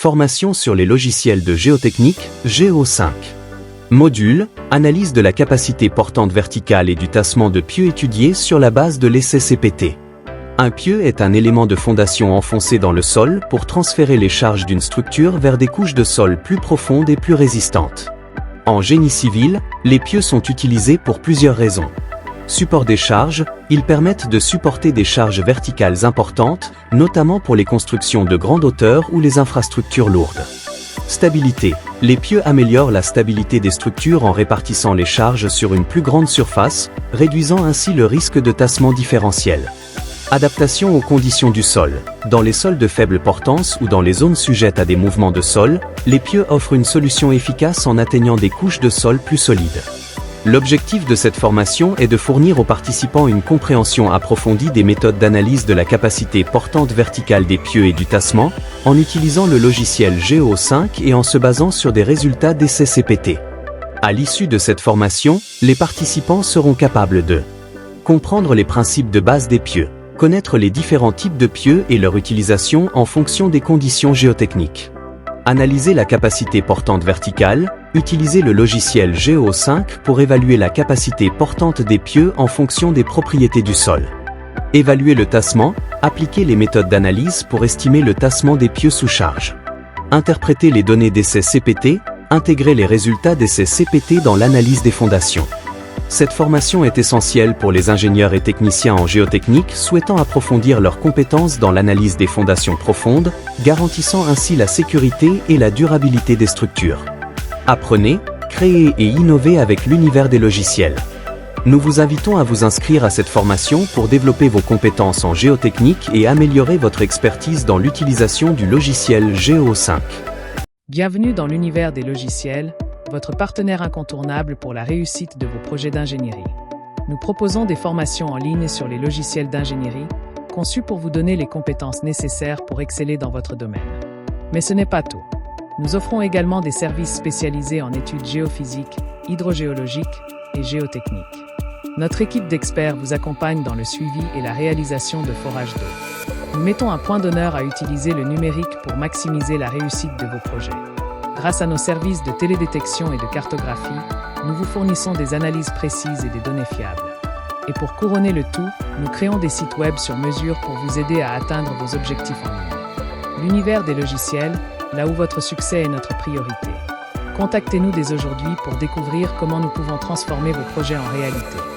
Formation sur les logiciels de géotechnique, Géo5. Module, analyse de la capacité portante verticale et du tassement de pieux étudié sur la base de l'essai CPT. Un pieu est un élément de fondation enfoncé dans le sol pour transférer les charges d'une structure vers des couches de sol plus profondes et plus résistantes. En génie civil, les pieux sont utilisés pour plusieurs raisons. Support des charges, ils permettent de supporter des charges verticales importantes, notamment pour les constructions de grande hauteur ou les infrastructures lourdes. Stabilité, les pieux améliorent la stabilité des structures en répartissant les charges sur une plus grande surface, réduisant ainsi le risque de tassement différentiel. Adaptation aux conditions du sol. Dans les sols de faible portance ou dans les zones sujettes à des mouvements de sol, les pieux offrent une solution efficace en atteignant des couches de sol plus solides. L'objectif de cette formation est de fournir aux participants une compréhension approfondie des méthodes d'analyse de la capacité portante verticale des pieux et du tassement, en utilisant le logiciel Géo5 et en se basant sur des résultats d'essais CPT. À l'issue de cette formation, les participants seront capables de comprendre les principes de base des pieux, connaître les différents types de pieux et leur utilisation en fonction des conditions géotechniques. Analyser la capacité portante verticale, utiliser le logiciel Géo5 pour évaluer la capacité portante des pieux en fonction des propriétés du sol. Évaluer le tassement, appliquer les méthodes d'analyse pour estimer le tassement des pieux sous charge. Interpréter les données d'essais CPT, intégrer les résultats d'essais CPT dans l'analyse des fondations. Cette formation est essentielle pour les ingénieurs et techniciens en géotechnique souhaitant approfondir leurs compétences dans l'analyse des fondations profondes, garantissant ainsi la sécurité et la durabilité des structures. Apprenez, créez et innovez avec l'univers des logiciels. Nous vous invitons à vous inscrire à cette formation pour développer vos compétences en géotechnique et améliorer votre expertise dans l'utilisation du logiciel Géo5. Bienvenue dans l'univers des logiciels, votre partenaire incontournable pour la réussite de vos projets d'ingénierie. Nous proposons des formations en ligne sur les logiciels d'ingénierie, conçues pour vous donner les compétences nécessaires pour exceller dans votre domaine. Mais ce n'est pas tout. Nous offrons également des services spécialisés en études géophysiques, hydrogéologiques et géotechniques. Notre équipe d'experts vous accompagne dans le suivi et la réalisation de forages d'eau. Nous mettons un point d'honneur à utiliser le numérique pour maximiser la réussite de vos projets. Grâce à nos services de télédétection et de cartographie, nous vous fournissons des analyses précises et des données fiables. Et pour couronner le tout, nous créons des sites web sur mesure pour vous aider à atteindre vos objectifs en ligne. L'univers des logiciels, là où votre succès est notre priorité. Contactez-nous dès aujourd'hui pour découvrir comment nous pouvons transformer vos projets en réalité.